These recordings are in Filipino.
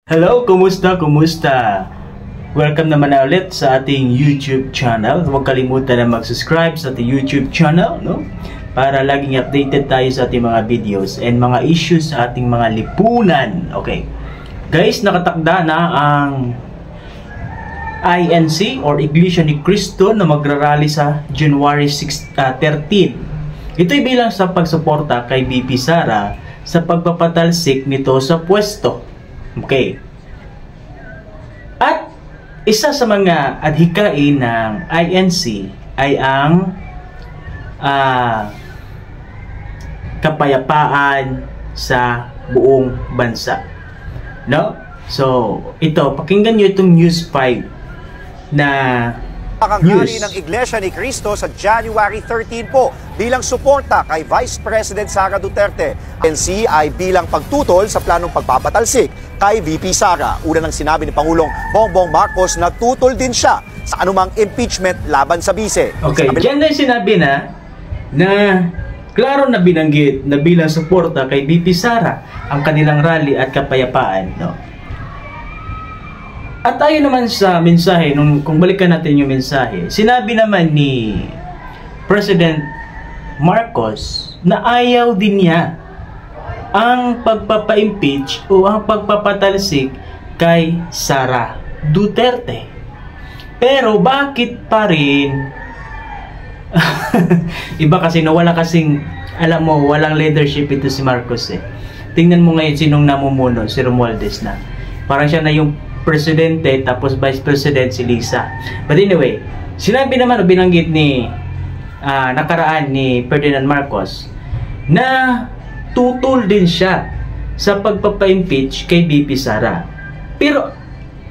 Hello, kumusta? Kumusta? Welcome naman na ulit sa ating YouTube channel. Huwag kalimutan na mag-subscribe sa ating YouTube channel, no? Para laging updated tayo sa ating mga videos and mga issues sa ating mga lipunan. Okay. Guys, nakatakda na ang INC or Iglesia ni Cristo na magrarally sa January 13. Ito'y bilang sa pagsuporta kay VP Sara sa pagpapatalsik nito sa pwesto. Okay. At isa sa mga adhikain ng INC ay ang kapayapaan sa buong bansa. No? So, ito, pakinggan nyo itong News 5 na Pakanghari ng Iglesia ni Cristo sa January 13 po bilang suporta kay Vice President Sara Duterte. INC ay bilang pagtutol sa planong pagpapatalsik kay VP Sara. Una nang sinabi ni Pangulong Bongbong Marcos na tutol din siya sa anumang impeachment laban sa bise. Okay, dyan na sinabi na klaro na binanggit na bilang suporta kay VP Sara ang kanilang rally at kapayapaan. No? At tayo naman sa mensahe, kung balikan natin yung mensahe, sinabi naman ni President Marcos na ayaw din niya ang pagpapa-impeach o ang pagpapatalsik kay Sara Duterte. Pero bakit pa rin iba kasi wala kasing, alam mo, walang leadership ito si Marcos eh. Tingnan mo ngayon sinong namumuno, si Romualdez na. Parang siya na yung presidente tapos vice president si Lisa. But anyway, sinabi naman o binanggit ni nakaraan ni Ferdinand Marcos na tutol din siya sa pagpapa-impeach kay VP Sara. Pero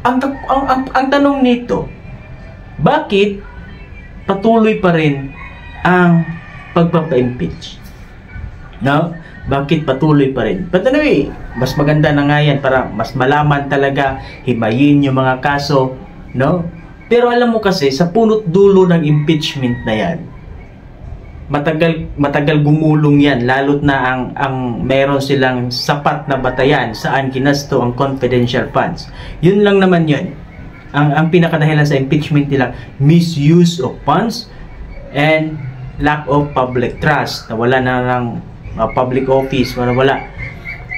ang tanong nito, bakit patuloy pa rin ang pagpapa-impeach? No? Bakit patuloy pa rin? But anyway, mas maganda na nga yan para mas malaman talaga, himayin yung mga kaso, no? Pero alam mo kasi, sa punot dulo ng impeachment na yan, matagal gumulong yan, lalo't na ang meron silang sapat na batayan saan kinasto ang confidential funds. Yun lang naman yun. Ang pinakadahilan sa impeachment nila, misuse of funds and lack of public trust. Nawala na ng public office, wala.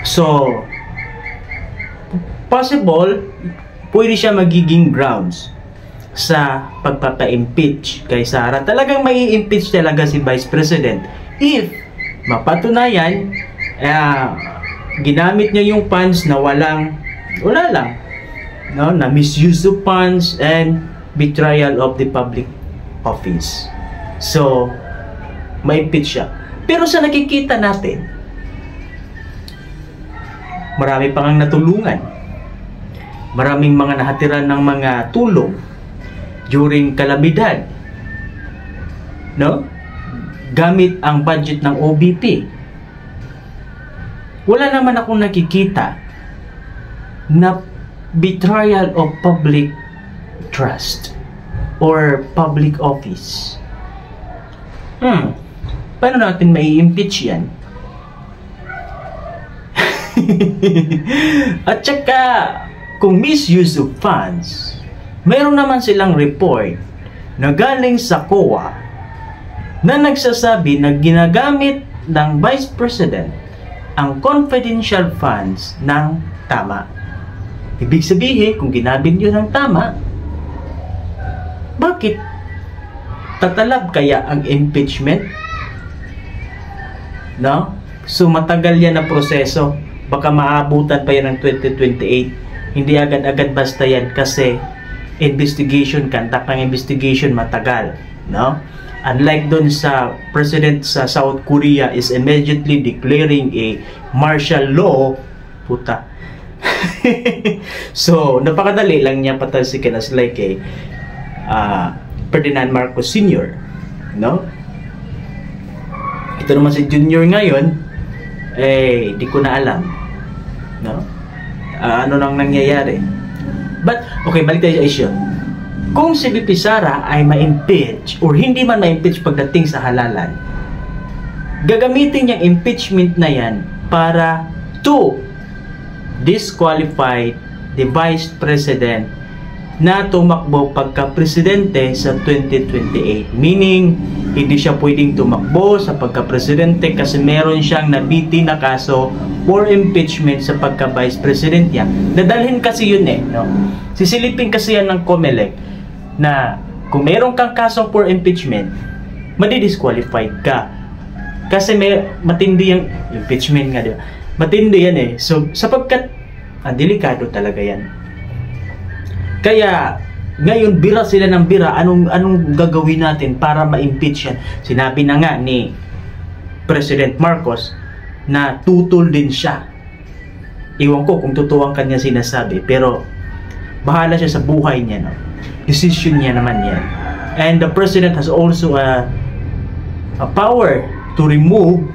So, possible, pwede siya magiging grounds sa pagpapa-impeach kay Sara. Talagang may impeach talaga si Vice President if mapatunayan ginamit niya yung funds na wala lang, no, na misuse of funds and betrayal of the public office. So, ma-impeach siya. Pero sa nakikita natin, marami pang natulungan. Maraming mga nahatiran ng mga tulong during kalamidad. No? Gamit ang budget ng OBP. Wala naman akong nakikita na betrayal of public trust or public office. Paano natin may impeach yan? At saka, kung misuse of funds, mayroon naman silang report na galing sa COA na nagsasabi na ginagamit ng Vice President ang confidential funds ng tama. Ibig sabihin, kung ginamit yun ng tama, bakit tatalab kaya ang impeachment? No? So matagal yan na proseso. Baka maabutan pa yan ng 2028. Hindi agad-agad basta yan kasi investigation, kantak ng investigation matagal. No? Unlike dun sa president sa South Korea is immediately declaring a martial law. Puta. So, napakadali lang niya patalsikin as like Ferdinand Marcos Sr. No? Ito naman si Junior ngayon, di ko na alam. No? Ano nang nangyayari. But, okay, balik tayo sa issue. Kung si VP Sara ay ma-impeach or hindi man ma-impeach pagdating sa halalan, gagamitin niyang impeachment na yan para to disqualify the Vice President na tumakbo pagka-presidente sa 2028. Meaning, hindi siya pwedeng tumakbo sa pagka-presidente kasi meron siyang nabiti na kaso for impeachment sa pagka-vice president niya. Dadalhin kasi yun no? Sisilipin kasi yan ng COMELEC na kung meron kang kaso for impeachment, madi-disqualified ka. Kasi may matindi yung impeachment nga, di ba? Matindi yan So, sapagkat, delikado talaga yan. Kaya, ngayon, bira sila ng bira. Anong gagawin natin para ma-impeach yan? Sinabi na nga ni President Marcos na tutol din siya. Iwan ko kung totoo ang kanya sinasabi. Pero, bahala siya sa buhay niya. No? Decision niya naman yan. And the President has also a power to remove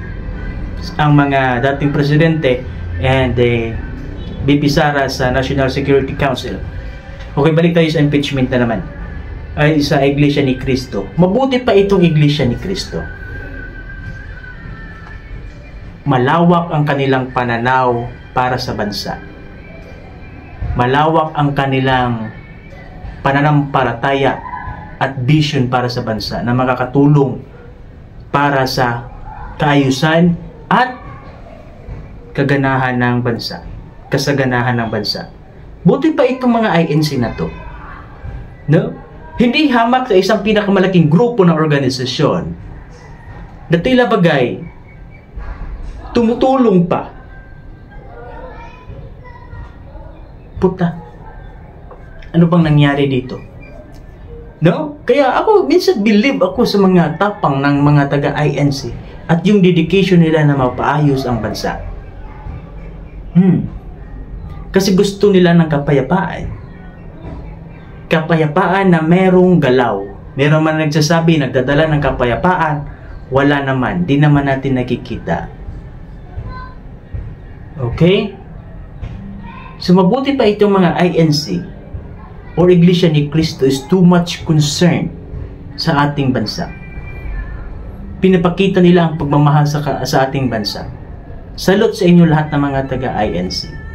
ang mga dating presidente and BP Sara sa National Security Council. Okay, balik tayo sa impeachment na naman. Ay, sa Iglesia ni Cristo. Mabuti pa itong Iglesia ni Cristo. Malawak ang kanilang pananaw para sa bansa. Malawak ang kanilang pananampalataya at vision para sa bansa na makakatulong para sa kaayusan at kaganahan ng bansa. Kasaganahan ng bansa. Buti pa itong mga INC na to. No? Hindi hamak sa isang pinakamalaking grupo ng organisasyon na tila bagay tumutulong pa. Puta. Ano bang nangyari dito? No? Kaya ako, minsan believe ako sa mga tapang ng mga taga-INC at yung dedication nila na mapaayos ang bansa. Kasi gusto nila ng kapayapaan. Kapayapaan na merong galaw. Meron man nagsasabi, nagdadala ng kapayapaan, wala naman. Di naman natin nakikita. Okay? So mabuti pa itong mga INC or Iglesia ni Cristo is too much concerned sa ating bansa. Pinapakita nila ang pagmamahal sa ating bansa. Salute sa inyo lahat ng mga taga-INC.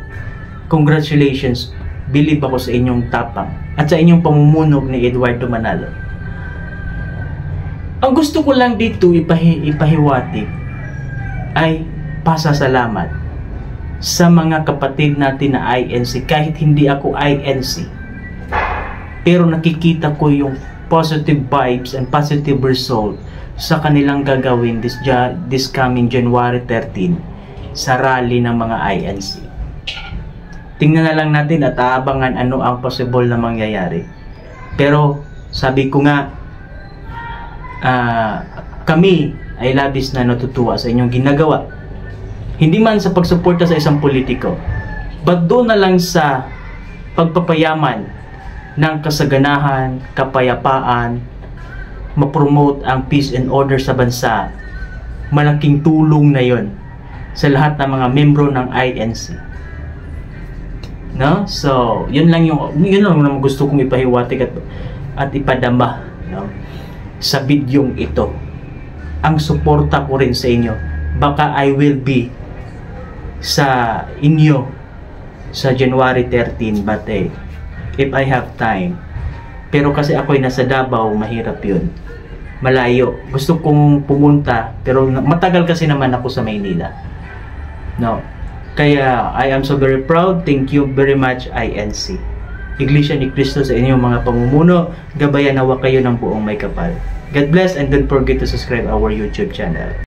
Congratulations, believe ako sa inyong tapang at sa inyong pamumunog ni Eduardo Manalo. Ang gusto ko lang dito ipahiwatig ay pasasalamat sa mga kapatid natin na INC. Kahit hindi ako INC, pero nakikita ko yung positive vibes and positive result sa kanilang gagawin this coming January 13 sa rally ng mga INC. Tingnan na lang natin at aabangan ano ang possible na mangyayari. Pero sabi ko nga, kami ay labis na natutuwa sa inyong ginagawa. Hindi man sa pagsuporta sa isang politiko, but doon na lang sa pagpapayaman ng kasaganahan, kapayapaan, ma-promote ang peace and order sa bansa. Malaking tulong na yon sa lahat ng mga membro ng INC. No? So, yun lang naman gusto kong ipahiwatig at ipadama, no? Sa bidyong ito. Ang suporta ko rin sa inyo. Baka I will be sa inyo sa January 13, but if I have time. Pero kasi ako'y nasa Davao, mahirap yun. Malayo. Gusto kong pumunta, pero matagal kasi naman ako sa Maynila. No? Kaya, I am so very proud. Thank you very much, INC. Iglesia ni Cristo sa inyong mga pamumuno. Gabayan nawa kayo ng buong may kapal. God bless and don't forget to subscribe our YouTube channel.